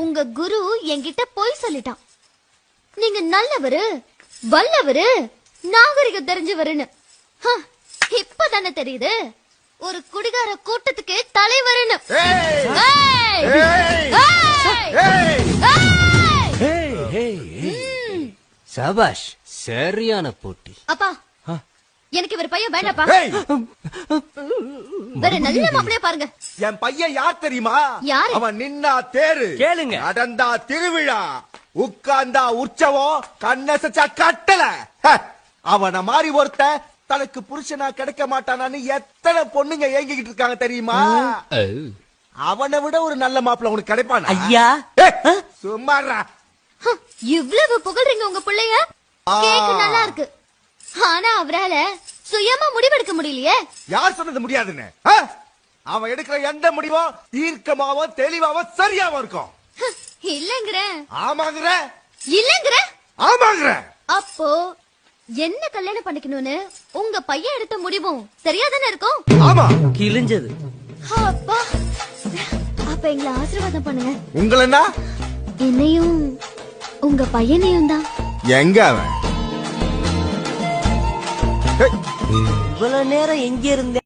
உங்க குரு என்கிட்ட போய் சொல்லிட்டான். நீங்க நல்லவரு, வல்லவரு, நாகரிகம் தெரிஞ்சவருன்னு. இப்பதானே தெரியுது ஒரு குடிகார கூட்டத்துக்கு தலைவருன்னு. சபாஷ், சரியான போட்டி. அப்பா, எனக்கு இவர் பையன் வேண்டாப்பா. வேற நல்ல மாப்பிளைய பாருங்க. என் பையன் யார் தெரியுமா? யாரு? அவன் நின்னா தேரு, கேளுங்க. நடந்தா திருவிழா, உட்கார்ந்தா உற்சவம், கண்ணசச்சா கட்டல. அவன மாதிரி ஒருத்த தனக்கு புருஷனா கிடைக்க மாட்டானான்னு எத்தனை பொண்ணுங்க ஏங்கிக்கிட்டு இருக்காங்க தெரியுமா? அவனை விட ஒரு நல்ல மாப்பிள்ள உனக்கு கிடைப்பானா? ஐயா சும்மாறா. இவ்வளவு புகழ்றீங்க உங்க பிள்ளைய, கேக்க நல்லா இருக்கு. ஆனா அவரால சுயமா முடிவெடுக்க முடியலையே. யார் சொன்னது முடியாதுன்னு? அவன் எடுக்கிற எந்த முடிவும் தீர்க்கமாவும் தெளிவாவும் சரியாவும் இருக்கும். இல்லங்கிற. ஆமாங்கிற. இல்லங்கிற. ஆமாங்கிற. அப்போ என்ன கல்யாணம் பண்ணிக்கணும்னு உங்க பையன் எடுத்த முடிவும் சரியாதானே இருக்கும்? ஆமா. கிழிஞ்சது. அப்பா, அப்ப எங்களை ஆசீர்வாதம் பண்ணுங்க. உங்களன்னா? என்னையும் உங்க பையனையும் தான். எங்க அவன்? இவ்வளவு நேரம் எங்க இருந்தே